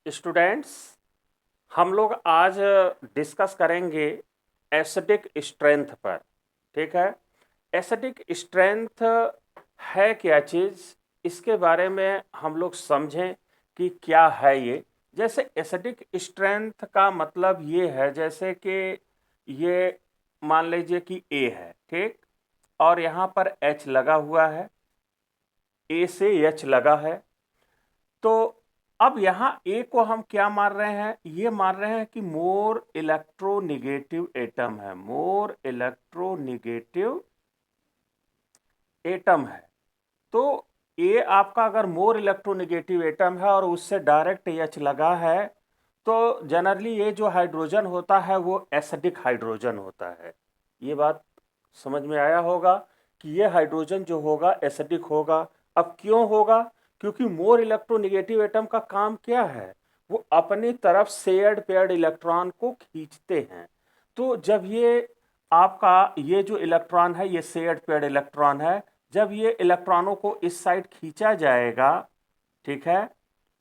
Students, हम लोग आज डिस्कस करेंगे एसिडिक स्ट्रेंथ पर। ठीक है। एसिडिक स्ट्रेंथ है क्या चीज़, इसके बारे में हम लोग समझें कि क्या है ये। जैसे एसिडिक स्ट्रेंथ का मतलब ये है, जैसे कि ये मान लीजिए कि ए है, ठीक, और यहाँ पर एच लगा हुआ है, ए से एच लगा है। तो अब यहाँ ए को हम क्या मान रहे हैं, ये मान रहे हैं कि मोर इलेक्ट्रोनिगेटिव एटम है, मोर इलेक्ट्रोनिगेटिव एटम है। तो ए आपका अगर मोर इलेक्ट्रोनिगेटिव एटम है और उससे डायरेक्ट एच लगा है, तो जनरली ये जो हाइड्रोजन होता है वो एसिडिक हाइड्रोजन होता है। ये बात समझ में आया होगा कि ये हाइड्रोजन जो होगा एसिडिक होगा। अब क्यों होगा? क्योंकि मोर इलेक्ट्रोनिगेटिव एटम का काम क्या है, वो अपनी तरफ शेयर्ड पेयर्ड इलेक्ट्रॉन को खींचते हैं। तो जब ये आपका ये जो इलेक्ट्रॉन है ये शेयर्ड पेयर्ड इलेक्ट्रॉन है, जब ये इलेक्ट्रॉनों को इस साइड खींचा जाएगा, ठीक है,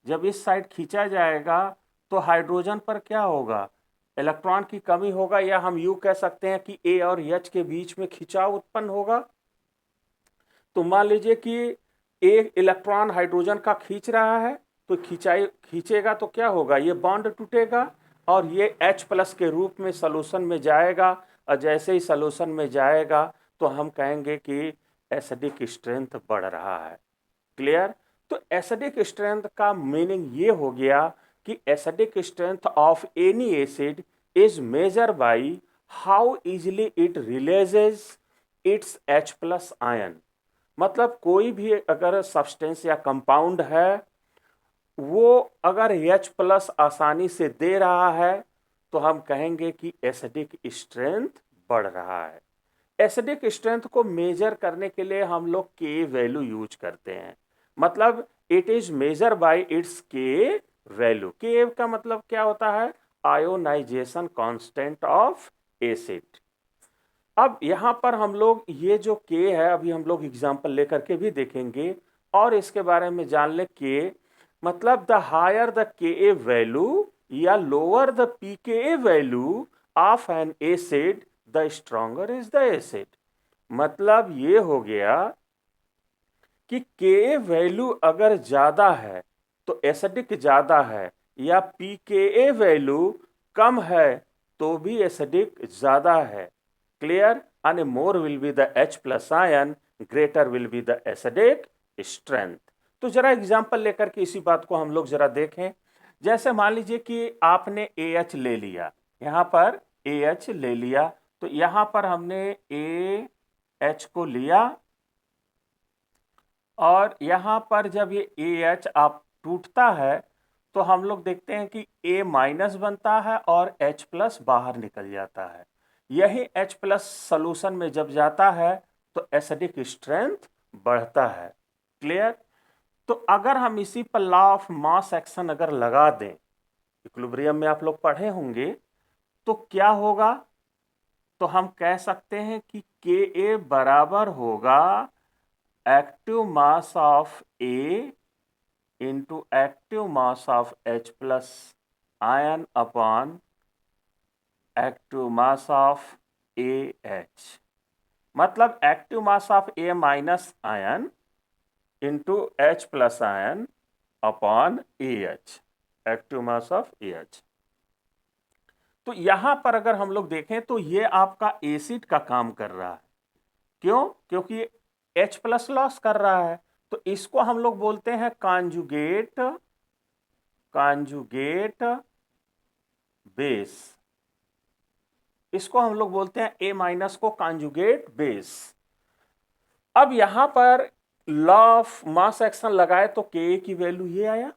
जब इस साइड खींचा जाएगा तो हाइड्रोजन पर क्या होगा, इलेक्ट्रॉन की कमी होगा, या हम यूं कह सकते हैं कि ए और एच के बीच में खिंचाव उत्पन्न होगा। तो मान लीजिए कि एक इलेक्ट्रॉन हाइड्रोजन का खींच रहा है, तो खींचेगा तो क्या होगा, ये बॉन्ड टूटेगा और ये H प्लस के रूप में सॉल्यूशन में जाएगा। और जैसे ही सॉल्यूशन में जाएगा तो हम कहेंगे कि एसिडिक स्ट्रेंथ बढ़ रहा है। क्लियर? तो एसिडिक स्ट्रेंथ का मीनिंग ये हो गया कि acidic strength of any acid is measure by how easily it releases its H plus ion. मतलब कोई भी अगर सब्सटेंस या कंपाउंड है, वो अगर H प्लस आसानी से दे रहा है तो हम कहेंगे कि एसिडिक स्ट्रेंथ बढ़ रहा है। एसिडिक स्ट्रेंथ को मेजर करने के लिए हम लोग के वैल्यू यूज करते हैं। मतलब it is measure by it's के वैल्यू। के का मतलब क्या होता है, आयोनाइजेशन कांस्टेंट ऑफ एसिड। अब यहां पर हम लोग ये जो के है, अभी हम लोग एग्जांपल लेकर के भी देखेंगे और इसके बारे में जान ले। के मतलब द हायर द के वैल्यू या लोअर द पी के value of N acid the stronger is the acid. मतलब ये हो गया कि के वैल्यू अगर ज्यादा है तो एसिडिक ज्यादा है, या पी के वैल्यू कम है तो भी एसिडिक ज्यादा है। Clear? and more will be the H plus ion, greater will be the acidic strength। तो जरा एग्जांपल लेकर के इसी बात को हम लोग जरा देखें। जैसे मान लीजिए कि आपने AH ले लिया, यहां पर AH ले लिया, तो यहां पर हमने AH को लिया और यहां पर जब ये AH आप टूटता है तो हम लोग देखते हैं कि A माइनस बनता है और H प्लस बाहर निकल जाता है। यही H प्लस सोल्यूशन में जब जाता है तो एसिडिक स्ट्रेंथ बढ़ता है। क्लियर? तो अगर हम इसी पर लॉ ऑफ मास एक्शन अगर लगा दें, इक्विलिब्रियम में आप लोग पढ़े होंगे, तो क्या होगा, तो हम कह सकते हैं कि Ka बराबर होगा active mass of A into active mass of H plus ion upon active mass of AH। मतलब active mass of A minus ion into H plus ion upon AH, active mass of AH। तो यहां पर अगर हम लोग देखें तो ये आपका एसिड का काम कर रहा है। क्यों? क्योंकि H प्लस लॉस कर रहा है। तो इसको हम लोग बोलते हैं कॉन्जुगेट बेस। इसको हम लोग बोलते हैं A माइनस को कॉन्जुगेट बेस। अब यहां पर लॉ ऑफ मास एक्शन लगाए तो Ka की वैल्यू ये आया।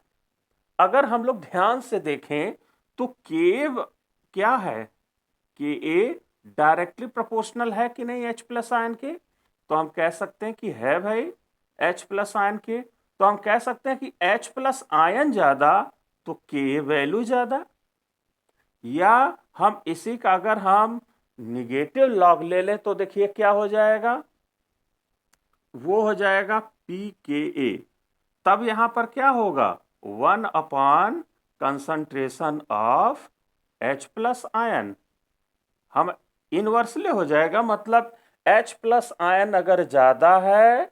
अगर हम लोग ध्यान से देखें तो K क्या है, Ka डायरेक्टली प्रोपोर्शनल है कि नहीं H प्लस आयन के, तो हम कह सकते हैं कि है भाई H प्लस आयन के। तो हम कह सकते हैं कि H प्लस आयन ज्यादा तो K वैल्यू ज्यादा। या हम इसी का अगर हम निगेटिव लॉग ले लें तो देखिए क्या हो जाएगा, वो हो जाएगा pKa। तब यहां पर क्या होगा, 1 upon concentration of H plus ion. हम इनवर्सली हो जाएगा, मतलब H प्लस आयन अगर ज़्यादा है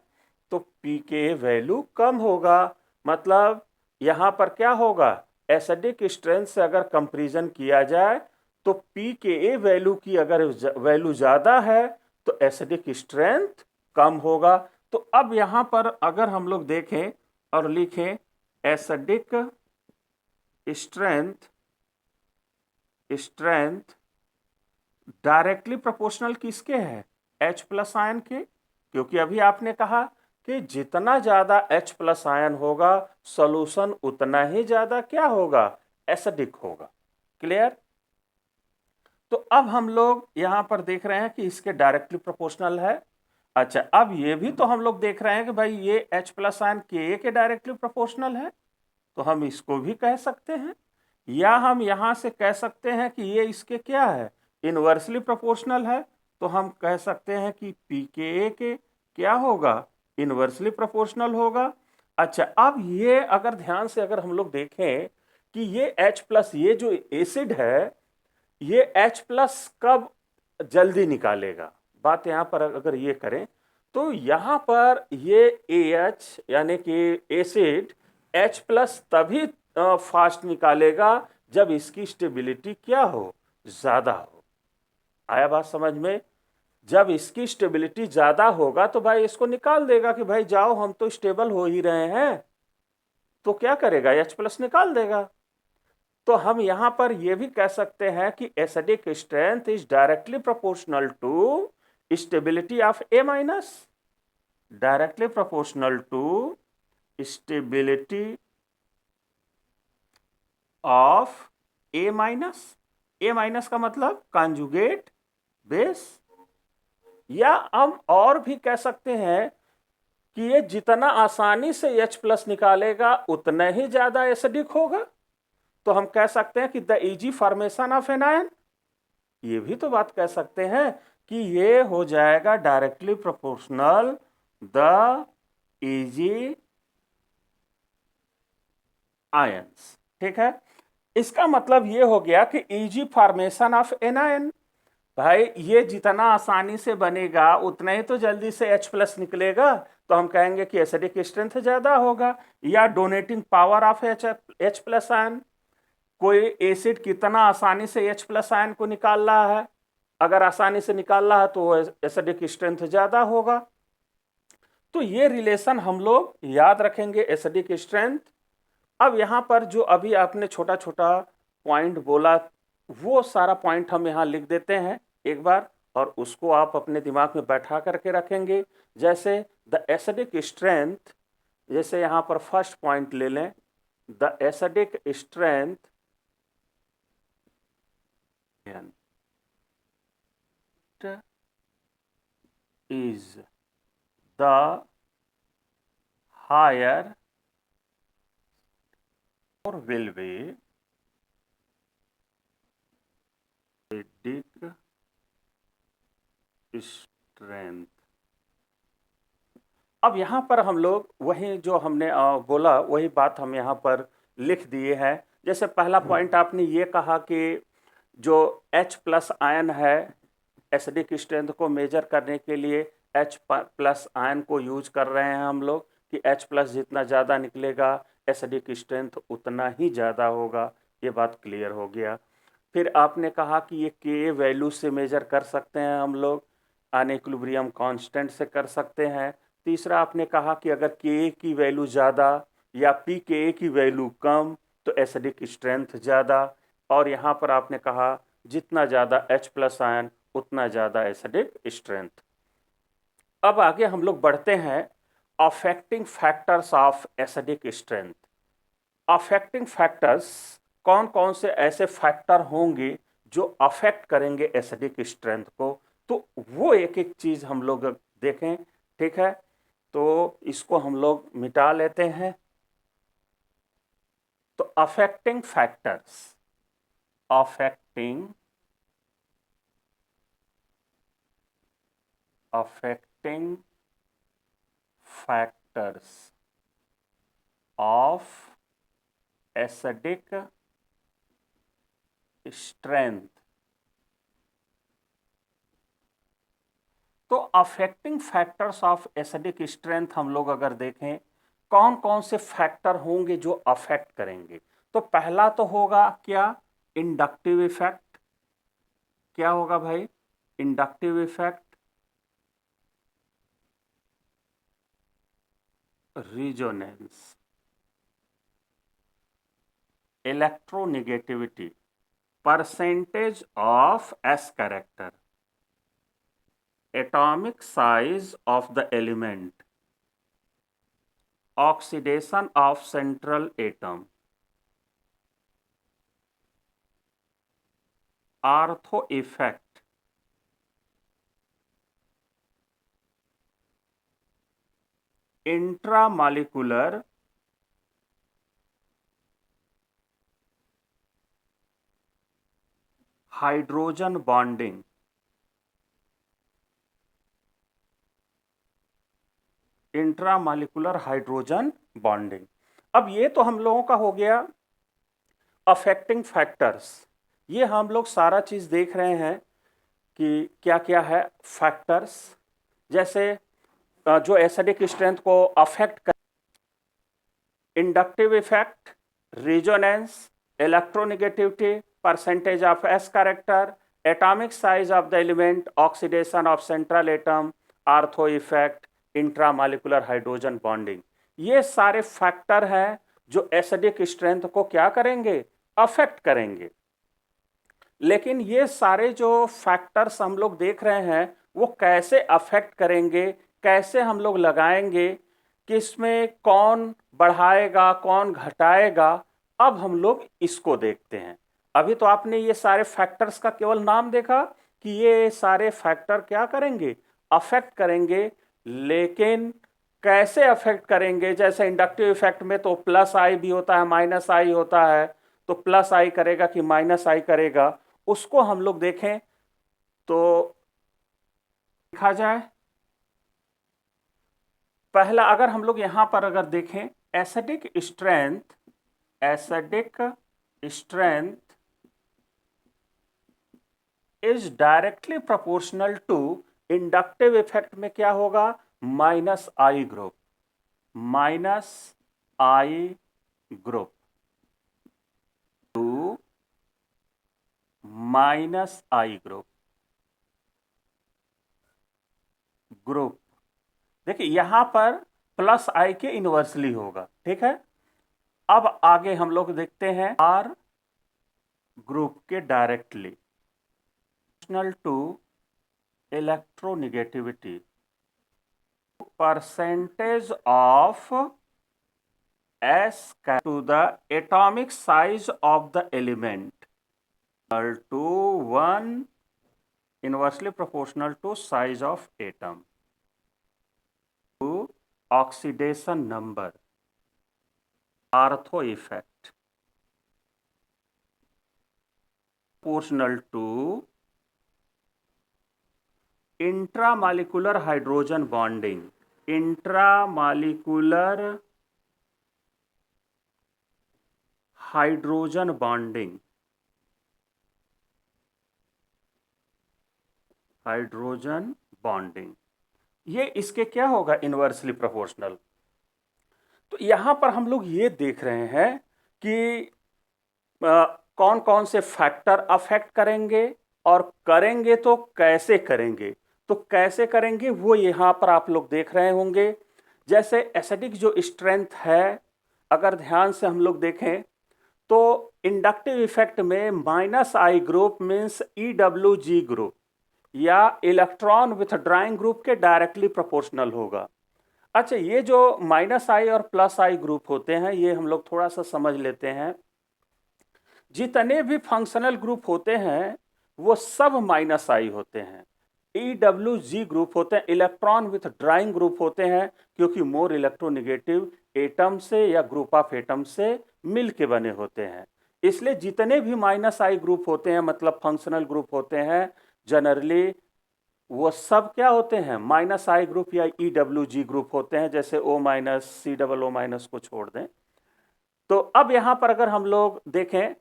तो P के वैल्यू कम होगा। मतलब यहाँ पर क्या होगा, एसिडिक स्ट्रेंथ से अगर कंपैरिजन किया जाए तो P के ए वैल्यू की अगर वैल्यू ज़्यादा है तो एसिडिक स्ट्रेंथ कम होगा। तो अब यहाँ पर अगर हम लोग देखें और लिखें एसिडिक स्ट्रेंथ डायरेक्टली प्रोपोर्शनल किसके है, H प्लस आयन के। क्योंकि अभी आपने कहा कि जितना ज्यादा H प्लस आयन होगा सॉल्यूशन उतना ही ज्यादा क्या होगा, एसिडिक होगा। क्लियर। तो अब हम लोग यहां पर देख रहे हैं कि इसके डायरेक्टली प्रोपोर्शनल है। अच्छा, अब ये भी तो हम लोग देख रहे हैं कि भाई ये H प्लस आयन के डायरेक्टली प्रोपोर्शनल है, तो हम इसको भी कह सकते हैं। या हम यहां से कह सकते हैं कि ये इसके क्या है, इनवर्सली प्रोपोर्शनल है, तो हम कह सकते हैं कि पी के क्या होगा, इनवर्सली प्रोपोर्शनल होगा। अच्छा, अब ये अगर ध्यान से अगर हम लोग देखें कि ये H प्लस, ये जो एसिड है, ये H प्लस कब जल्दी निकालेगा, बात यहां पर अगर ये करें तो यहां पर ये AH यानी कि एसिड H प्लस तभी फास्ट निकालेगा जब इसकी स्टेबिलिटी क्या हो, ज्यादा हो। आया बात समझ में। जब इसकी स्टेबिलिटी ज्यादा होगा तो भाई इसको निकाल देगा कि भाई जाओ हम तो स्टेबल हो ही रहे हैं, तो क्या करेगा, H प्लस निकाल देगा। तो हम यहां पर यह भी कह सकते हैं कि acidic strength is directly proportional to stability of A minus, directly proportional to stability of A minus. A minus का मतलब कॉन्जुगेट बेस। या हम और भी कह सकते हैं कि ये जितना आसानी से H प्लस निकालेगा उतना ही ज्यादा एसिडिक होगा, तो हम कह सकते हैं कि the easy formation of an ion. ये भी तो बात कह सकते हैं कि ये हो जाएगा directly proportional the easy ions. ठीक है, इसका मतलब ये हो गया कि easy formation of an ion, भाई ये जितना आसानी से बनेगा उतना ही तो जल्दी से H प्लस निकलेगा, तो हम कहेंगे कि एसिडिक स्ट्रेंथ ज्यादा होगा। या donating power of H plus ion, कोई एसिड कितना आसानी से H प्लस आयन को निकाल रहा है, अगर आसानी से निकाल रहा है तो एसिडिक स्ट्रेंथ ज्यादा होगा। तो ये रिलेशन हम लोग याद रखेंगे, एसिडिक स्ट्रेंथ। अब यहां पर जो अभी आपने छोटा छोटा पॉइंट बोला वो सारा पॉइंट हम यहां लिख देते हैं एक बार, और उसको आप अपने दिमाग में बैठा करके रखेंगे। जैसे द एसिडिक स्ट्रेंथ, जैसे यहां पर फर्स्ट पॉइंट ले लें, the acidic strength is the higher or will be acidic strength। अब यहां पर हम लोग वही जो हमने बोला वही बात हम यहां पर लिख दिए हैं। जैसे पहला पॉइंट आपने ये कहा कि जो H प्लस आयन है एसिडिक स्ट्रेंथ को मेजर करने के लिए H प्लस आयन को यूज कर रहे हैं हम लोग कि H प्लस जितना ज़्यादा निकलेगा एसिडिक स्ट्रेंथ उतना ही ज़्यादा होगा। ये बात क्लियर हो गया। फिर आपने कहा कि ये Ka वैल्यू से मेजर कर सकते हैं हम लोग, अनइक्विलिब्रियम कांस्टेंट से कर सकते हैं। तीसरा आपने कहा कि अगर Ka की वैल्यू ज़्यादा या pKa की वैल्यू कम तो एसिडिक स्ट्रेंथ ज़्यादा। और यहाँ पर आपने कहा जितना ज़्यादा H प्लस आयन उतना ज़्यादा एसिडिक स्ट्रेंथ। अब आगे हम लोग बढ़ते हैं affecting factors of acidic strength. Affecting factors, कौन कौन से ऐसे फैक्टर होंगे जो अफेक्ट करेंगे एसिडिक स्ट्रेंथ को, तो वो एक एक चीज हम लोग देखें। ठीक है, तो इसको हम लोग मिटा लेते हैं। तो affecting factors, affecting factors of acidic strength. तो affecting factors of acidic strength हम लोग अगर देखें कौन कौन से फैक्टर होंगे जो अफेक्ट करेंगे, तो पहला तो होगा क्या, इंडक्टिव इफेक्ट। क्या होगा भाई, inductive effect, resonance, electronegativity, percentage of S character, atomic size of the element, oxidation of central atom, ortho effect, intramolecular hydrogen bonding, intramolecular hydrogen bonding. अब ये तो हम लोगों का हो गया अफेक्टिंग फैक्टर्स। ये हम लोग सारा चीज देख रहे हैं कि क्या क्या है फैक्टर्स, जैसे जो एसिडिक स्ट्रेंथ को अफेक्ट कर, inductive effect, resonance, electronegativity, percentage of S character, atomic size of the element, oxidation of central atom, ortho effect, intramolecular hydrogen bonding. ये सारे फैक्टर हैं जो एसिडिक स्ट्रेंथ को क्या करेंगे, अफेक्ट करेंगे। लेकिन ये सारे जो फैक्टर्स हम लोग देख रहे हैं वो कैसे अफेक्ट करेंगे, कैसे हम लोग लगाएंगे, किसमें कौन बढ़ाएगा कौन घटाएगा, अब हम लोग इसको देखते हैं। अभी तो आपने ये सारे फैक्टर्स का केवल नाम देखा कि ये सारे फैक्टर क्या करेंगे, अफेक्ट करेंगे, लेकिन कैसे अफेक्ट करेंगे। जैसे इंडक्टिव इफेक्ट में तो प्लस आई भी होता है माइनस आई होता है, तो प्लस आई करेगा कि माइनस आई करेगा, उसको हम लोग देखें। तो देखा जाए पहला, अगर हम लोग यहां पर अगर देखें acidic strength, acidic strength is directly proportional to inductive effect में क्या होगा, minus I group, minus I group to minus I group, group देखिए यहां पर प्लस आई के इनवर्सली होगा, ठीक है। अब आगे हम लोग देखते हैं आर ग्रुप के directly to electronegativity, percentage of S to the atomic size of the element to 1 inversely proportional to size of atom to oxidation number, ortho effect proportional to intramolecular hydrogen bonding, intramolecular hydrogen bonding, hydrogen bonding, ये इसके क्या होगा, inversely proportional. तो यहां पर हम लोग ये देख रहे हैं कि कौन कौन से फैक्टर अफेक्ट करेंगे और करेंगे तो कैसे करेंगे। तो कैसे करेंगे वो यहां पर आप लोग देख रहे होंगे। जैसे एसिडिक जो स्ट्रेंथ है अगर ध्यान से हम लोग देखें तो इंडक्टिव इफेक्ट में minus I group means EWG group या इलेक्ट्रॉन विथड्राइंग ग्रुप के डायरेक्टली प्रोपोर्शनल होगा। अच्छा, ये जो माइनस आई और प्लस आई ग्रुप होते हैं ये हम लोग थोड़ा सा समझ लेते हैं। जितने भी फंक्शनल ग्रुप होते हैं वो सब माइनस आई होते हैं। EWG ग्रुप होते हैं, इलेक्ट्रॉन विथड्राइंग ग्रुप होते हैं, क्योंकि मोर इलेक्ट्रोनेगेटिव एटम से या ग्रुप ऑफ एटम से मिल के बने होते हैं। इसलिए जितने भी माइनस आई ग्रुप होते हैं मतलब फंक्शनल ग्रुप होते हैं जनरली वो सब क्या होते हैं, माइनस आई ग्रुप या EWG ग्रुप होते हैं। जैसे O माइनस COO माइनस को छोड़ दें। तो अब यहां पर अगर हम लोग देखें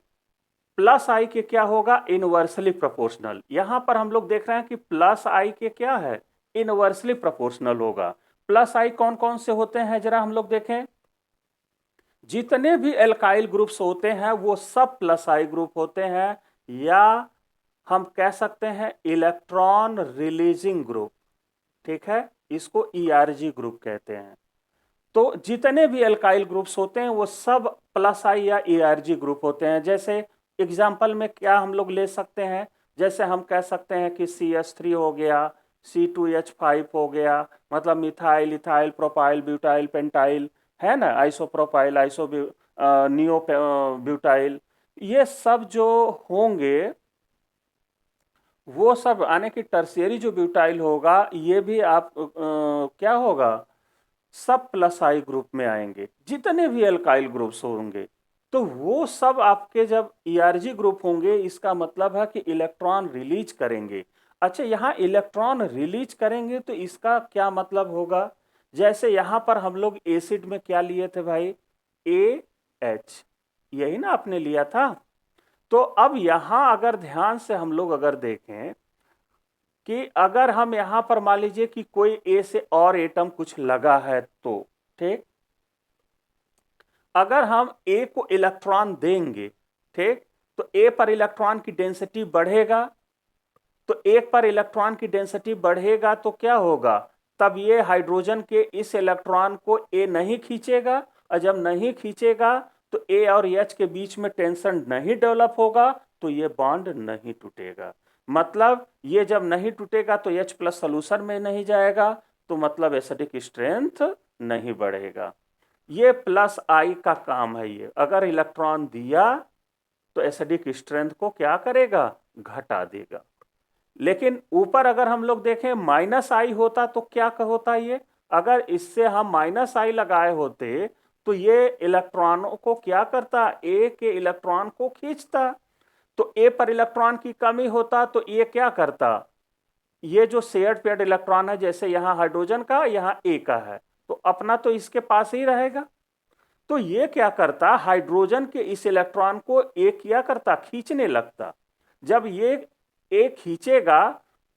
प्लस आई के क्या होगा, इनवर्सली प्रोपोर्शनल। यहां पर हम लोग देख रहे हैं कि प्लस आई के क्या है, इनवर्सली प्रोपोर्शनल होगा। प्लस आई कौन कौन से होते हैं जरा हम लोग देखें, जितने भी एल्काइल ग्रुप्स होते हैं वो सब प्लस आई ग्रुप होते हैं, या हम कह सकते हैं इलेक्ट्रॉन रिलीजिंग ग्रुप। ठीक है, इसको ईआरजी ग्रुप कहते हैं। तो जितने भी एल्काइल ग्रुप्स होते हैं वो सब प्लस आई या ईआरजी ग्रुप होते हैं। जैसे एग्जाम्पल में क्या हम लोग ले सकते हैं, जैसे हम कह सकते हैं कि CH3 हो गया, C2H5 हो गया, मतलब methyl, ethyl, propyl, butyl, pentyl, है ना, आइसोप्रोपाइल, नियो ब्यूटाइल, ये सब जो होंगे वो सब आने की टर्शियरी जो ब्यूटाइल होगा ये भी आप क्या होगा, सब प्लस आई ग्रुप में आएंगे। जितने भी एल्काइल ग्रुप्स होंगे तो वो सब आपके जब ईआरजी ग्रुप होंगे, इसका मतलब है कि इलेक्ट्रॉन रिलीज करेंगे। अच्छा, यहाँ इलेक्ट्रॉन रिलीज करेंगे तो इसका क्या मतलब होगा, जैसे यहाँ पर हम लोग एसिड में क्या लिए थे भाई, AH, यही ना आपने लिया था। तो अब यहां अगर ध्यान से हम लोग अगर देखें कि अगर हम यहां पर मान लीजिए कि कोई ए से और एटम कुछ लगा है, तो ठीक, अगर हम ए को इलेक्ट्रॉन देंगे, ठीक, तो ए पर इलेक्ट्रॉन की डेंसिटी बढ़ेगा। तो एक पर इलेक्ट्रॉन की डेंसिटी बढ़ेगा तो क्या होगा, तब ये हाइड्रोजन के इस इलेक्ट्रॉन को ए नहीं खींचेगा, और जब नहीं खींचेगा तो ए और एच के बीच में टेंशन नहीं डेवलप होगा, तो ये बॉन्ड नहीं टूटेगा। मतलब ये जब नहीं टूटेगा तो H प्लस सोल्यूशन में नहीं जाएगा, तो मतलब एसिडिक स्ट्रेंथ नहीं बढ़ेगा। ये प्लस आई का काम है। ये अगर इलेक्ट्रॉन दिया तो एसिडिक स्ट्रेंथ को क्या करेगा, घटा देगा। लेकिन ऊपर अगर हम लोग देखें माइनस आई होता तो क्या होता, ये अगर इससे हम माइनस आई लगाए होते तो ये इलेक्ट्रॉनों को क्या करता, ए के इलेक्ट्रॉन को खींचता। तो ए पर इलेक्ट्रॉन की कमी होता तो ये क्या करता, ये जो शेयर्ड पेयर्ड इलेक्ट्रॉन है, जैसे यहां हाइड्रोजन का यहां ए का है, तो अपना तो इसके पास ही रहेगा। तो ये क्या करता, हाइड्रोजन के इस इलेक्ट्रॉन को ए क्या करता, खींचने लगता। जब ये ए खींचेगा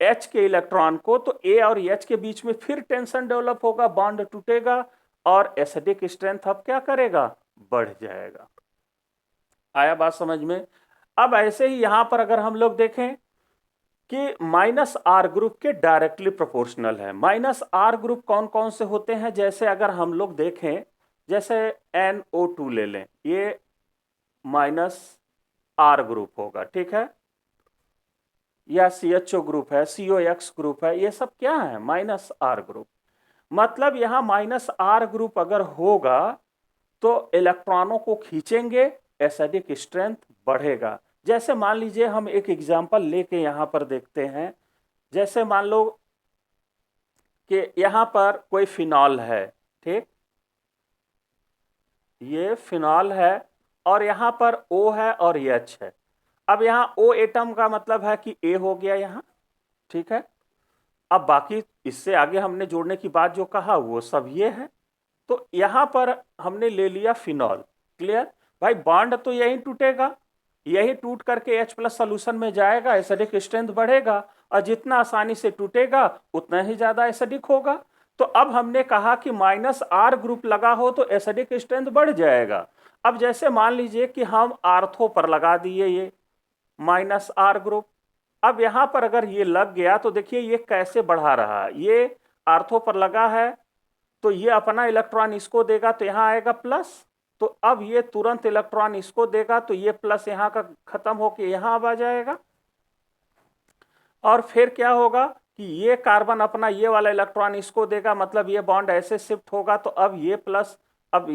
एच के इलेक्ट्रॉन को, तो ए और एच के बीच में फिर टेंशन डेवलप होगा, बॉन्ड टूटेगा, और एसिडिक स्ट्रेंथ अब क्या करेगा, बढ़ जाएगा। आया बात समझ में। अब ऐसे ही यहां पर अगर हम लोग देखें कि माइनस आर ग्रुप के डायरेक्टली प्रोपोर्शनल है। माइनस आर ग्रुप कौन कौन से होते हैं, जैसे अगर हम लोग देखें, जैसे NO2 ले लें, ये माइनस आर ग्रुप होगा, ठीक है, या CHO ग्रुप है, COX ग्रुप है, ये सब क्या है, माइनस आर ग्रुप। मतलब यहां माइनस आर ग्रुप अगर होगा तो इलेक्ट्रॉनों को खींचेंगे, एसिडिक स्ट्रेंथ बढ़ेगा। जैसे मान लीजिए हम एक एग्जांपल लेके यहां पर देखते हैं, जैसे मान लो कि यहां पर कोई फिनॉल है, ठीक, ये फिनॉल है और यहां पर O है और H है। अब यहां O एटम का मतलब है कि A हो गया यहां, ठीक है। अब बाकी इससे आगे हमने जोड़ने की बात जो कहा वो सब ये है। तो यहां पर हमने ले लिया फिनॉल, क्लियर भाई, बॉन्ड तो यही टूटेगा, यही टूट करके H प्लस सोल्यूशन में जाएगा, एसिडिक स्ट्रेंथ बढ़ेगा, और जितना आसानी से टूटेगा उतना ही ज्यादा एसिडिक होगा। तो अब हमने कहा कि माइनस आर ग्रुप लगा हो तो एसिडिक स्ट्रेंथ बढ़ जाएगा। अब जैसे मान लीजिए कि हम आर्थो पर लगा दिए ये माइनस आर ग्रुप, अब यहां पर अगर ये लग गया तो देखिए ये कैसे बढ़ा रहा है, ये आर्थो पर लगा है तो ये अपना इलेक्ट्रॉन इसको देगा तो यहां आएगा प्लस, तो अब ये तुरंत इलेक्ट्रॉन इसको देगा तो ये प्लस यहां का खत्म होकर यहां अब आ जाएगा। और फिर क्या होगा कि ये कार्बन अपना ये वाला इलेक्ट्रॉन इसको देगा, मतलब ये बॉन्ड ऐसे शिफ्ट होगा, तो अब ये प्लस, अब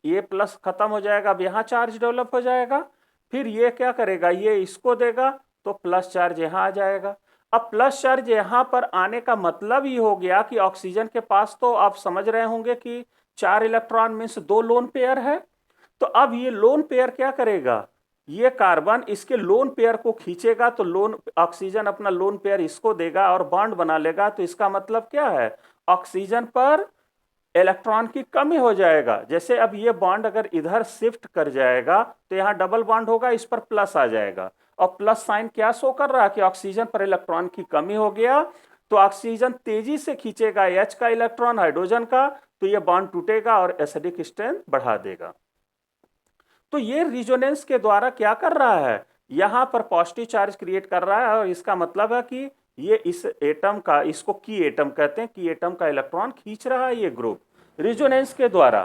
ये प्लस खत्म हो जाएगा, अब यहां चार्ज डेवलप हो जाएगा। फिर ये क्या करेगा, ये इसको देगा तो प्लस चार्ज यहां आ जाएगा। अब प्लस चार्ज यहां पर आने का मतलब ये हो गया कि ऑक्सीजन के पास तो आप समझ रहे होंगे कि 4 इलेक्ट्रॉन मीन्स 2 लोन पेयर है। तो अब ये लोन पेयर क्या करेगा, ये कार्बन इसके लोन पेयर को खींचेगा, तो लोन ऑक्सीजन अपना लोन पेयर इसको देगा और बॉन्ड बना लेगा। तो इसका मतलब क्या है, ऑक्सीजन पर इलेक्ट्रॉन की कमी हो जाएगा। जैसे अब ये बॉन्ड अगर इधर शिफ्ट कर जाएगा तो यहाँ डबल बॉन्ड होगा, इस पर प्लस आ जाएगा, और प्लस साइन क्या शो कर रहा है कि ऑक्सीजन पर इलेक्ट्रॉन की कमी हो गया, तो ऑक्सीजन तेजी से खींचेगा H का इलेक्ट्रॉन हाइड्रोजन का, तो ये बॉन्ड टूटेगा और एसिडिक स्ट्रेंथ बढ़ा देगा। तो ये रिजोनेंस के द्वारा क्या कर रहा है, यहां पर पॉजिटिव चार्ज क्रिएट कर रहा है, और इसका मतलब है कि ये इस एटम का, इसको की एटम कहते हैं, की एटम का इलेक्ट्रॉन खींच रहा है ये ग्रुप रिजोनेंस के द्वारा।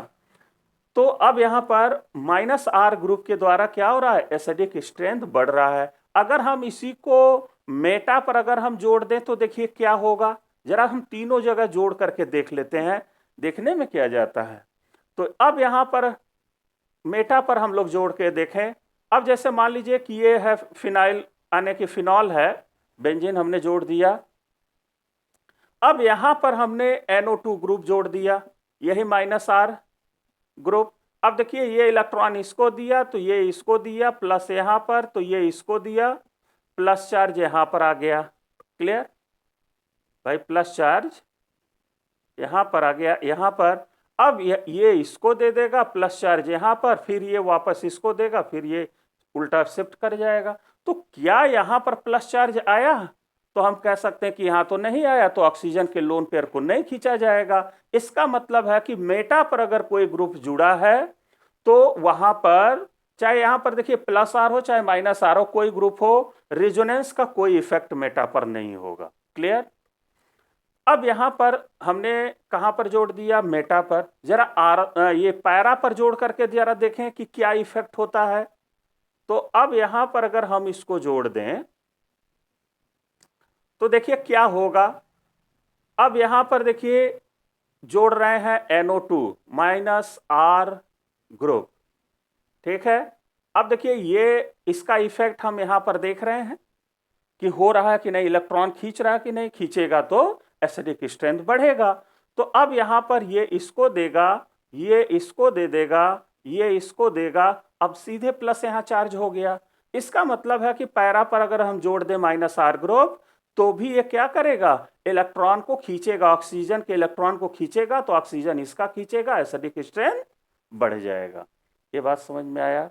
तो अब यहां पर -R ग्रुप के द्वारा क्या हो रहा है, एसिडिक स्ट्रेंथ बढ़ रहा है। अगर हम इसी को मेटा पर अगर हम जोड़ दें तो देखिए क्या होगा, जरा हम तीनों जगह जोड़ करके देख लेते हैं, देखने में क्या जाता है। तो अब यहां पर मेटा पर हम लोग जोड़ के देखें। अब जैसे मान लीजिए कि ये है फिनाइल, यानी कि फिनॉल है, बेंजीन हमने जोड़ दिया। अब यहां पर हमने NO2 ग्रुप जोड़ दिया, यही -R ग्रुप। अब देखिए ये इलेक्ट्रॉन इसको दिया तो ये इसको दिया, प्लस यहां पर तो ये इसको दिया, प्लस चार्ज यहां पर आ गया। क्लियर भाई, प्लस चार्ज यहां पर आ गया, यहां पर। अब ये इसको दे देगा प्लस चार्ज यहां पर, फिर ये वापस इसको देगा, फिर ये उल्टा शिफ्ट कर जाएगा। तो क्या यहां पर प्लस चार्ज आया, तो हम कह सकते हैं कि यहां तो नहीं आया, तो ऑक्सीजन के लोन पेयर को नहीं खींचा जाएगा। इसका मतलब है कि मेटा पर अगर कोई ग्रुप जुड़ा है तो वहां पर, चाहे यहां पर देखिए +R हो चाहे -R हो, कोई ग्रुप हो, रिजोनेंस का कोई इफेक्ट मेटा पर नहीं होगा। क्लियर। अब यहां पर हमने कहां पर जोड़ दिया, मेटा पर। जरा ये पैरा पर जोड़ करके जरा देखें कि क्या इफेक्ट होता है। तो अब यहां पर अगर हम इसको जोड़ दें तो देखिए क्या होगा। अब यहां पर देखिए जोड़ रहे हैं NO2 -R ग्रुप, ठीक है। अब देखिए ये इसका इफेक्ट हम यहां पर देख रहे हैं कि हो रहा है कि नहीं, इलेक्ट्रॉन खींच रहा है कि नहीं, खींचेगा तो एसिडिक स्ट्रेंथ बढ़ेगा। तो अब यहां पर ये इसको देगा, ये इसको दे देगा, ये इसको देगा, अब सीधे प्लस यहां चार्ज हो गया। इसका मतलब है कि पैरा पर अगर हम जोड़ दें -R ग्रुप तो भी ये क्या करेगा, इलेक्ट्रॉन को खींचेगा, ऑक्सीजन के इलेक्ट्रॉन को खींचेगा, तो ऑक्सीजन इसका खींचेगा, एसिडिक स्ट्रेंथ बढ़ जाएगा। ये बात समझ में आया।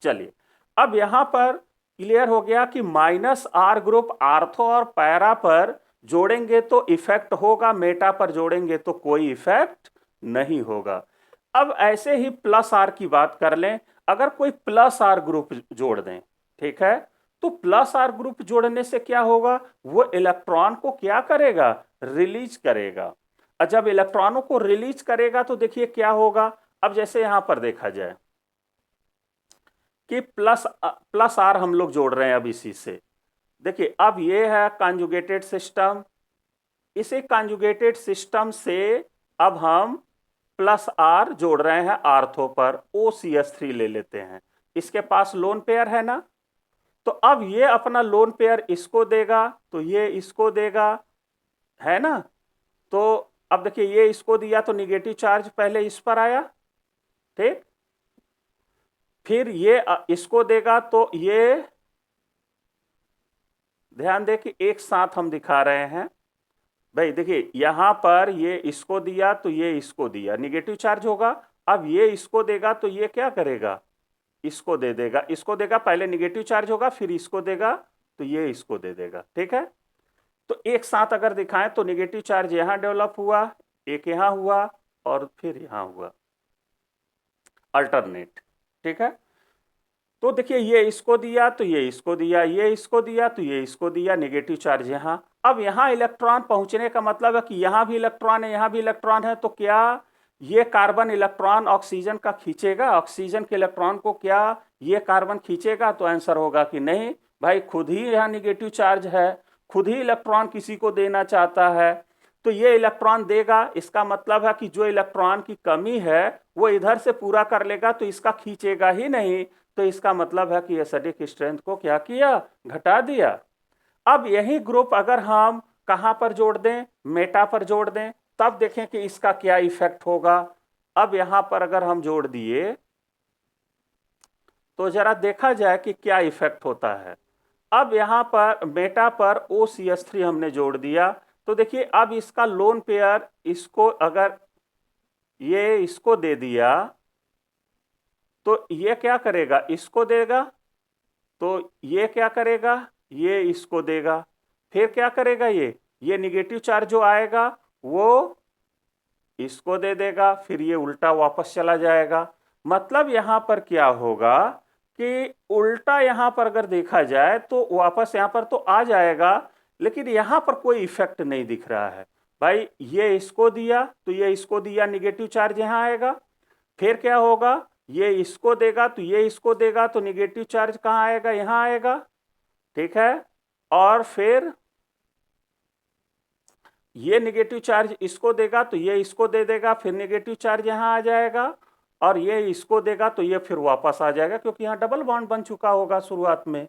चलिए अब यहां पर क्लियर हो गया कि -R ग्रुप आर्थो और पैरा पर जोड़ेंगे तो इफेक्ट होगा, मेटा पर जोड़ेंगे तो कोई इफेक्ट नहीं होगा। अब ऐसे ही +R की बात कर लें, अगर कोई +R ग्रुप जोड़ दें, ठीक है, तो +R ग्रुप जोड़ने से क्या होगा, वो इलेक्ट्रॉन को क्या करेगा, रिलीज करेगा। और जब इलेक्ट्रॉनों को रिलीज करेगा तो देखिए क्या होगा। अब जैसे यहां पर देखा जाए कि प्लस R हम लोग जोड़ रहे हैं अब इसी से, देखिए अब ये है कॉन्जुगेटेड सिस्टम, इसी कॉन्जुगेटेड सिस्टम से अब हम +R जोड़ रहे हैं आर्थो पर, OCH3 ले लेते हैं, इसके पास लोन पेयर है ना। तो अब ये अपना लोन पेयर इसको देगा, तो ये इसको देगा, है ना। तो अब देखिए ये इसको दिया तो निगेटिव चार्ज पहले इस पर आया, ठीक, फिर ये इसको देगा, तो ये ध्यान दे कि एक साथ हम दिखा रहे हैं भाई। देखिए यहां पर ये इसको दिया तो ये इसको दिया, निगेटिव चार्ज होगा। अब ये इसको देगा तो ये क्या करेगा, इसको दे देगा, इसको देगा, पहले निगेटिव चार्ज होगा, फिर इसको देगा तो ये इसको दे देगा, ठीक है। तो एक साथ अगर दिखाएं तो निगेटिव चार्ज यहां डेवलप हुआ, एक यहां हुआ, और फिर यहां हुआ, अल्टरनेट, ठीक है। तो देखिए ये इसको दिया तो ये इसको दिया, ये इसको दिया तो ये इसको दिया, नेगेटिव चार्ज यहाँ। अब यहाँ इलेक्ट्रॉन पहुंचने का मतलब है कि यहाँ भी इलेक्ट्रॉन है, यहाँ भी इलेक्ट्रॉन है, तो क्या ये कार्बन इलेक्ट्रॉन ऑक्सीजन का खींचेगा, ऑक्सीजन के इलेक्ट्रॉन को क्या ये कार्बन खींचेगा, तो आंसर होगा कि नहीं भाई, खुद ही यहाँ निगेटिव चार्ज है, खुद ही इलेक्ट्रॉन किसी को देना चाहता है, तो ये इलेक्ट्रॉन देगा। इसका मतलब है कि जो इलेक्ट्रॉन की कमी है वो इधर से पूरा कर लेगा, तो इसका खींचेगा ही नहीं, तो इसका मतलब है कि एसिडिक स्ट्रेंथ को क्या किया, घटा दिया। अब यही ग्रुप अगर हम कहां पर जोड़ दें, मेटा पर जोड़ दें, तब देखें कि इसका क्या इफेक्ट होगा। अब यहां पर अगर हम जोड़ दिए तो जरा देखा जाए कि क्या इफेक्ट होता है। अब यहां पर मेटा पर OCH3 हमने जोड़ दिया, तो देखिए अब इसका लोन पेयर, इसको अगर ये इसको दे दिया तो ये क्या करेगा, इसको देगा, तो ये क्या करेगा, ये इसको देगा, फिर क्या करेगा, ये निगेटिव चार्ज जो आएगा वो इसको दे देगा, फिर ये उल्टा वापस चला जाएगा। मतलब यहां पर क्या होगा कि उल्टा यहां पर अगर देखा जाए तो वापस यहां पर तो आ जाएगा, लेकिन यहां पर कोई इफेक्ट नहीं दिख रहा है। भाई ये इसको दिया तो ये इसको दिया, निगेटिव चार्ज यहां आएगा, फिर क्या होगा, ये इसको देगा तो ये इसको देगा, तो निगेटिव चार्ज कहां आएगा, यहां आएगा, ठीक है। और फिर ये निगेटिव चार्ज इसको देगा तो ये इसको दे देगा, फिर निगेटिव चार्ज यहां आ जाएगा, और ये इसको देगा तो ये फिर वापस आ जाएगा, क्योंकि यहां डबल बॉन्ड बन चुका होगा शुरुआत में।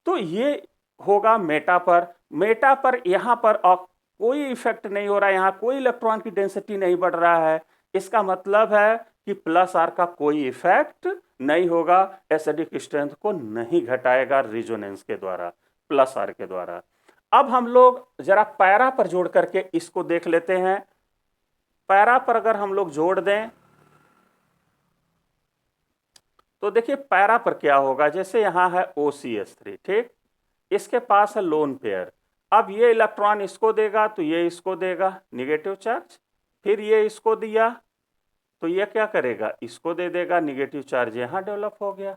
तो ये होगा मेटा पर। मेटा पर यहां पर कोई इफेक्ट नहीं हो रहा है, यहां कोई इलेक्ट्रॉन की डेंसिटी नहीं बढ़ रहा है। इसका मतलब है कि प्लस आर का कोई इफेक्ट नहीं होगा, एसिडिक स्ट्रेंथ को नहीं घटाएगा रिजोनेंस के द्वारा, प्लस आर के द्वारा। अब हम लोग जरा पैरा पर जोड़ करके इसको देख लेते हैं। पैरा पर अगर हम लोग जोड़ दें तो देखिए पैरा पर क्या होगा, जैसे यहां है OCH3, ठीक, इसके पास है लोन पेयर। अब ये इलेक्ट्रॉन इसको देगा तो ये इसको देगा निगेटिव चार्ज, फिर ये इसको दिया तो ये क्या करेगा, इसको दे देगा, निगेटिव चार्ज यहां डेवलप हो गया।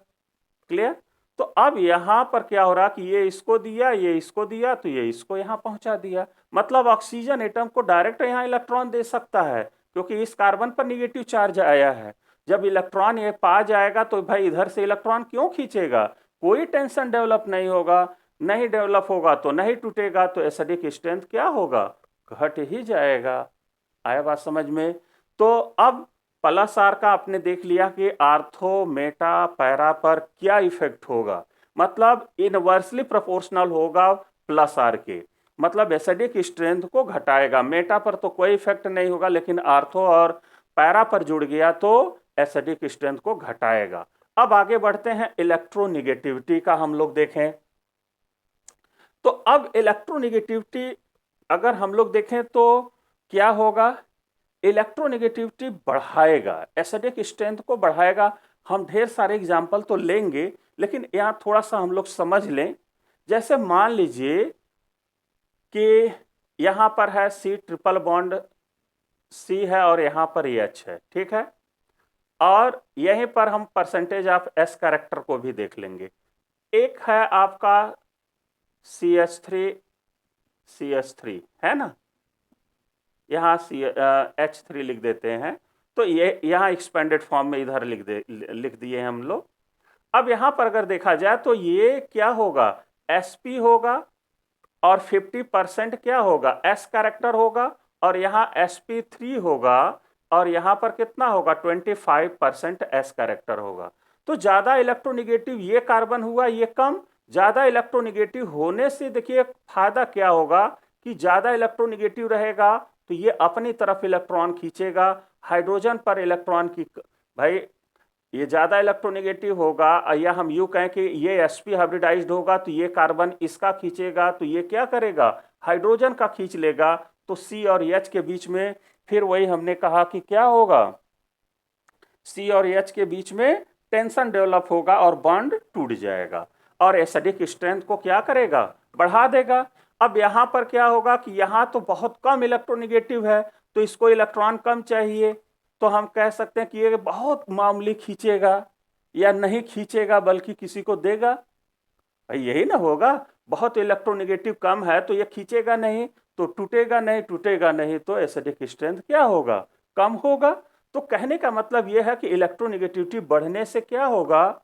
क्लियर। तो अब यहां पर क्या हो रहा कि ये इसको दिया, ये इसको दिया, तो ये इसको यहां पहुंचा दिया। मतलब ऑक्सीजन एटम को डायरेक्ट यहां इलेक्ट्रॉन दे सकता है, क्योंकि इस कार्बन पर निगेटिव चार्ज आया है। जब इलेक्ट्रॉन ये पा जाएगा तो भाई इधर से इलेक्ट्रॉन क्यों खींचेगा, कोई टेंशन डेवलप नहीं होगा, नहीं डेवलप होगा तो नहीं टूटेगा, तो एसिडिक स्ट्रेंथ क्या होगा, घट ही जाएगा। आया बात समझ में। तो अब प्लस आर का आपने देख लिया कि आर्थो, मेटा, पैरा पर क्या इफेक्ट होगा, मतलब इनवर्सली प्रोपोर्शनल होगा प्लस आर के, मतलब एसिडिक स्ट्रेंथ को घटाएगा। मेटा पर तो कोई इफेक्ट नहीं होगा, लेकिन आर्थो और पैरा पर जुड़ गया तो एसिडिक स्ट्रेंथ को घटाएगा। अब आगे बढ़ते हैं, इलेक्ट्रोनिगेटिविटी का हम लोग देखें। तो अब इलेक्ट्रोनिगेटिविटी अगर हम लोग देखें तो क्या होगा, इलेक्ट्रोनिगेटिविटी बढ़ाएगा, एसिडिक स्ट्रेंथ को बढ़ाएगा। हम ढेर सारे एग्जाम्पल तो लेंगे, लेकिन यहां थोड़ा सा हम लोग समझ लें। जैसे मान लीजिए कि यहां पर है C ट्रिपल बॉन्ड C है और यहां पर H है, ठीक है, और यहीं पर हम परसेंटेज ऑफ S कैरेक्टर को भी देख लेंगे। एक है आपका CH3 है ना, यहाँ H3 लिख देते हैं, तो ये यहाँ एक्सपेंडेड फॉर्म में इधर लिख दिए हम लोग। अब यहाँ पर अगर देखा जाए तो ये क्या होगा, Sp होगा, और 50% क्या होगा, S कैरेक्टर होगा, और यहाँ Sp3 होगा, और यहाँ पर कितना होगा, 25% S कैरेक्टर होगा। तो ज्यादा इलेक्ट्रोनिगेटिव ये कार्बन हुआ, ये कम। ज्यादा इलेक्ट्रोनिगेटिव होने से देखिए फायदा क्या होगा कि ज्यादा इलेक्ट्रोनिगेटिव रहेगा तो ये अपनी तरफ इलेक्ट्रॉन खींचेगा। हाइड्रोजन पर इलेक्ट्रॉन की, भाई ये ज्यादा इलेक्ट्रोनिगेटिव होगा, या हम यूं कहें कि ये sp हाइब्रिडाइज्ड होगा तो ये कार्बन इसका खींचेगा, तो ये क्या करेगा, हाइड्रोजन का खींच लेगा, तो C और H के बीच में फिर वही हमने कहा कि क्या होगा, C और H के बीच में टेंशन डेवलप होगा और बॉन्ड टूट जाएगा, और एसिडिक स्ट्रेंथ को क्या करेगा, बढ़ा देगा। अब यहां पर क्या होगा कि यहां तो बहुत कम इलेक्ट्रोनिगेटिव है, तो इसको इलेक्ट्रॉन कम चाहिए, तो हम कह सकते हैं कि ये बहुत मामूली खींचेगा, या नहीं खींचेगा बल्कि किसी को देगा। भाई यही ना होगा, बहुत इलेक्ट्रोनिगेटिव कम है तो ये खींचेगा नहीं, तो टूटेगा नहीं, टूटेगा नहीं तो एसिडिक स्ट्रेंथ क्या होगा, कम होगा। तो कहने का मतलब यह है कि इलेक्ट्रोनिगेटिविटी बढ़ने से क्या होगा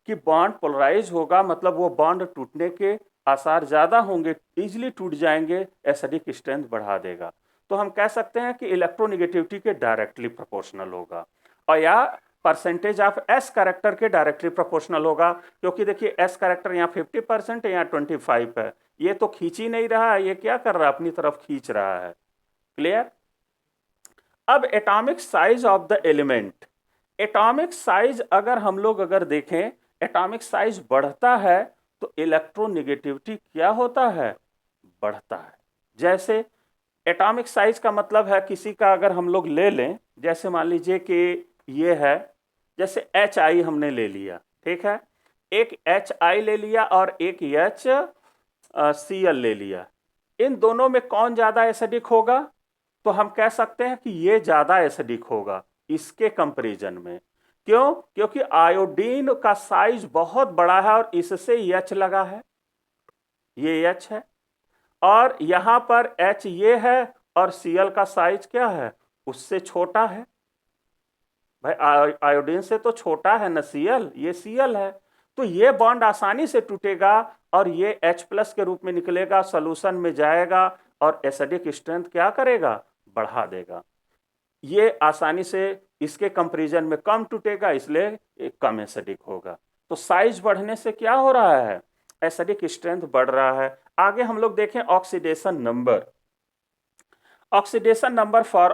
कि बॉन्ड पोलराइज होगा, मतलब वो बॉन्ड टूटने के आसार ज्यादा होंगे, इजीली टूट जाएंगे, एसिडिक स्ट्रेंथ बढ़ा देगा। तो हम कह सकते हैं कि इलेक्ट्रोनिगेटिविटी के डायरेक्टली प्रोपोर्शनल होगा, और या परसेंटेज ऑफ S कैरेक्टर के डायरेक्टली प्रोपोर्शनल होगा, क्योंकि देखिए S कैरेक्टर यहाँ 50% है, यहाँ 25 है, ये तो खींच ही नहीं रहा है, ये क्या कर रहा है, अपनी तरफ खींच रहा है। क्लियर। अब atomic size of the element, atomic size अगर हम लोग अगर देखें, एटॉमिक साइज बढ़ता है तो इलेक्ट्रोनिगेटिविटी क्या होता है, बढ़ता है, जैसे एटॉमिक साइज का मतलब है किसी का अगर हम लोग ले लें, जैसे मान लीजिए कि ये है, जैसे एच आई हमने ले लिया, ठीक है, एक एच आई ले लिया और एक एच सी एल ले लिया। इन दोनों में कौन ज्यादा एसिडिक होगा? तो हम कह सकते हैं कि ये ज्यादा एसिडिक होगा इसके कंपैरिजन में। क्यों? क्योंकि आयोडीन का साइज बहुत बड़ा है और इससे एच लगा है, ये एच है, और यहां पर एच ये है और सीएल का साइज क्या है? उससे छोटा है। भाई आयोडीन से तो छोटा है ना सीएल, ये सीएल है, तो ये बॉन्ड आसानी से टूटेगा और ये H प्लस के रूप में निकलेगा, सोल्यूशन में जाएगा और एसिडिक स्ट्रेंथ क्या करेगा? बढ़ा देगा। ये आसानी से इसके कंपैरिजन में कम टूटेगा, इसलिए कम एसिडिक होगा। तो साइज बढ़ने से क्या हो रहा है? एसिडिक स्ट्रेंथ बढ़ रहा है। आगे हम लोग देखें oxidation number. Oxidation number for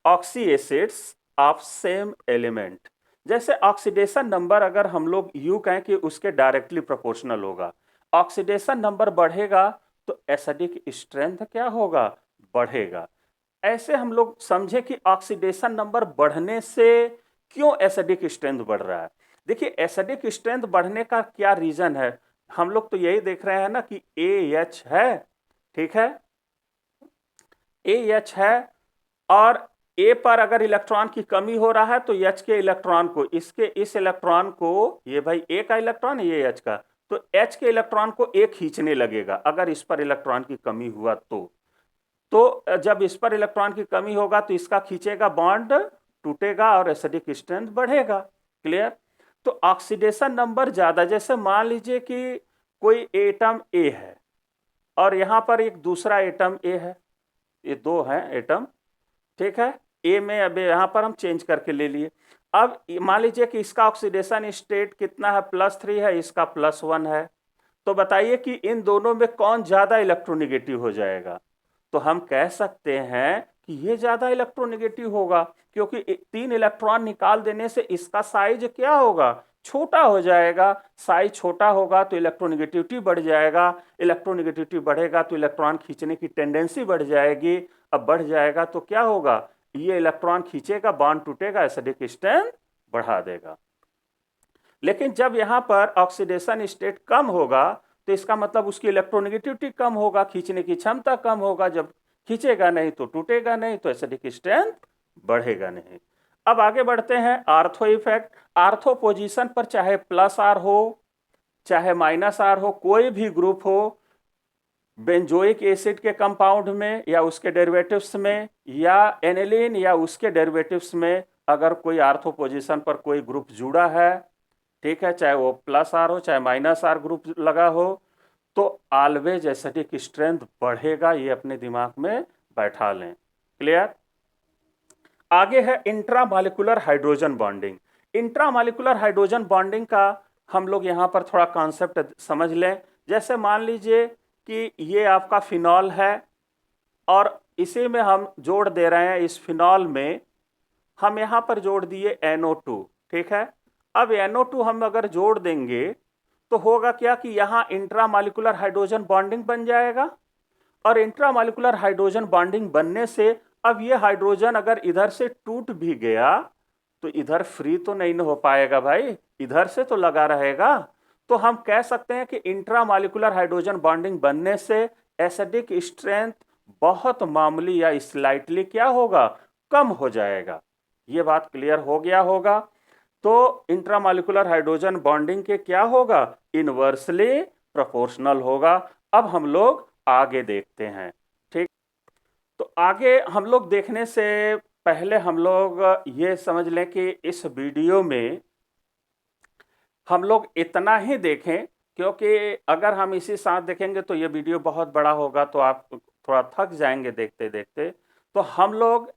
oxy acids of same element. जैसे ऑक्सीडेशन नंबर अगर हम लोग यूं कहें कि उसके डायरेक्टली प्रोपोर्शनल होगा, ऑक्सीडेशन नंबर बढ़ेगा तो एसिडिक स्ट्रेंथ क्या होगा? बढ़ेगा। ऐसे हम लोग समझे कि ऑक्सीडेशन नंबर बढ़ने से क्यों एसिडिक स्ट्रेंथ बढ़ रहा है। देखिए एसिडिक स्ट्रेंथ बढ़ने का क्या रीजन है, हम लोग तो यही देख रहे हैं ना कि एच है, ठीक है, एच है, और ए पर अगर इलेक्ट्रॉन की कमी हो रहा है तो एच के इलेक्ट्रॉन को, इसके इस इलेक्ट्रॉन को, ये भाई ए का इलेक्ट्रॉन है, ये एच का, तो एच के इलेक्ट्रॉन को ए खींचने लगेगा अगर इस पर इलेक्ट्रॉन की कमी हुआ तो जब इस पर इलेक्ट्रॉन की कमी होगा तो इसका खींचेगा, बॉन्ड टूटेगा और एसिडिक स्ट्रेंथ बढ़ेगा। क्लियर? तो ऑक्सीडेशन नंबर ज्यादा, जैसे मान लीजिए कि कोई एटम ए है और यहां पर एक दूसरा एटम ए है, ये दो हैं एटम, ठीक है, ए में अब यहां पर हम चेंज करके ले लिए। अब मान लीजिए कि इसका ऑक्सीडेशन स्टेट कितना है? +3 है, इसका +1 है। तो बताइए कि इन दोनों में कौन ज्यादा इलेक्ट्रोनेगेटिव हो जाएगा? तो हम कह सकते हैं कि ये ज्यादा इलेक्ट्रोनेगेटिव होगा, क्योंकि 3 इलेक्ट्रॉन निकाल देने से इसका साइज क्या होगा? छोटा हो जाएगा। साइज छोटा होगा तो इलेक्ट्रोनेगेटिविटी बढ़ जाएगा, इलेक्ट्रोनेगेटिविटी बढ़ेगा तो इलेक्ट्रॉन खींचने की टेंडेंसी बढ़ जाएगी। अब बढ़ जाएगा तो क्या होगा? ये इलेक्ट्रॉन खींचेगा, बॉन्ड टूटेगा, एसिडिक स्ट्रेंथ बढ़ा देगा। लेकिन जब यहां पर ऑक्सीडेशन स्टेट कम होगा तो इसका मतलब उसकी इलेक्ट्रोनेगेटिविटी कम होगा, खींचने की क्षमता कम होगा। जब खींचेगा नहीं तो टूटेगा नहीं, तो एसिडिक स्ट्रेंथ बढ़ेगा नहीं। अब आगे बढ़ते हैं आर्थो इफेक्ट। आर्थो पोजीशन पर चाहे +R हो चाहे -R हो, कोई भी ग्रुप हो, बेंजोइक एसिड के कंपाउंड में या उसके डेरिवेटिव्स में, या एनिलीन या उसके डेरिवेटिव्स में, अगर कोई आर्थो पोजीशन पर कोई ग्रुप जुड़ा है, ठीक है, चाहे वो +R हो चाहे -R ग्रुप लगा हो, तो ऑलवेज एसिडिक स्ट्रेंथ बढ़ेगा। ये अपने दिमाग में बैठा लें। क्लियर? आगे है intramolecular hydrogen bonding. Intramolecular hydrogen bonding का हम लोग यहां पर थोड़ा कॉन्सेप्ट समझ लें। जैसे मान लीजिए कि ये आपका फिनॉल है और इसी में हम जोड़ दे रहे हैं, इस फिनॉल में हम यहां पर जोड़ दिए NO2, ठीक है। अब NO2 हम अगर जोड़ देंगे तो होगा क्या कि यहां इंट्रामॉलिक्यूलर हाइड्रोजन बॉन्डिंग बन जाएगा, और इंट्रामॉलिक्यूलर हाइड्रोजन बॉन्डिंग बनने से अब ये हाइड्रोजन अगर इधर से टूट भी गया तो इधर फ्री तो नहीं हो पाएगा भाई, इधर से तो लगा रहेगा। तो हम कह सकते हैं कि इंट्रामॉलिक्यूलर हाइड्रोजन बॉन्डिंग बनने से एसिडिक स्ट्रेंथ बहुत मामूली या स्लाइटली क्या होगा? कम हो जाएगा। ये बात क्लियर हो गया होगा। तो इंट्रामॉलिक्यूलर हाइड्रोजन बॉन्डिंग के क्या होगा? इनवर्सली प्रोपोर्शनल होगा। अब हम लोग आगे देखते हैं, ठीक। तो आगे हम लोग देखने से पहले हम लोग ये समझ लें कि इस वीडियो में हम लोग इतना ही देखें, क्योंकि अगर हम इसी साथ देखेंगे तो ये वीडियो बहुत बड़ा होगा, तो आप थोड़ा थक जाएंगे देखते देखते। तो हम लोग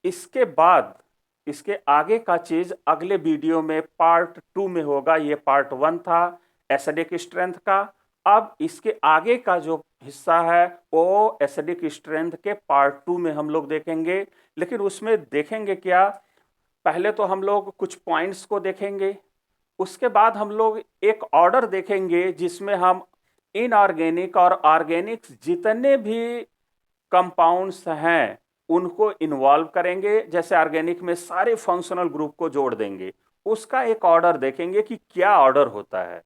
इसके बाद इसके आगे का चीज अगले वीडियो में पार्ट 2 में होगा। ये पार्ट 1 था एसिडिक स्ट्रेंथ का। अब इसके आगे का जो हिस्सा है वो एसिडिक स्ट्रेंथ के पार्ट 2 में हम लोग देखेंगे। लेकिन उसमें देखेंगे क्या? पहले तो हम लोग कुछ पॉइंट्स को देखेंगे, उसके बाद हम लोग एक ऑर्डर देखेंगे जिसमें हम इनऑर्गेनिक और ऑर्गेनिक जितने भी कंपाउंड्स हैं उनको इन्वॉल्व करेंगे। जैसे ऑर्गेनिक में सारे फंक्शनल ग्रुप को जोड़ देंगे, उसका एक ऑर्डर देखेंगे कि क्या ऑर्डर होता है।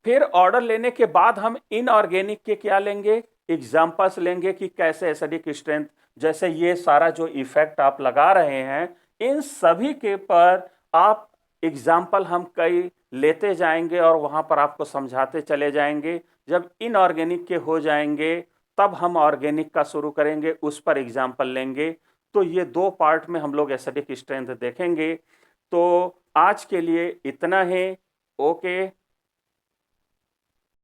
फिर ऑर्डर लेने के बाद हम इनऑर्गेनिक के क्या लेंगे, एग्जाम्पल्स लेंगे कि कैसे एसिडिक स्ट्रेंथ, जैसे ये सारा जो इफेक्ट आप लगा रहे हैं इन सभी के पर आप एग्जाम्पल हम कई लेते जाएंगे और वहां पर आपको समझाते चले जाएंगे। जब इनऑर्गेनिक के हो जाएंगे तब हम ऑर्गेनिक का शुरू करेंगे, उस पर एग्जाम्पल लेंगे। तो ये दो पार्ट में हम लोग एसिडिक स्ट्रेंथ देखेंगे। तो आज के लिए इतना ही। ओके।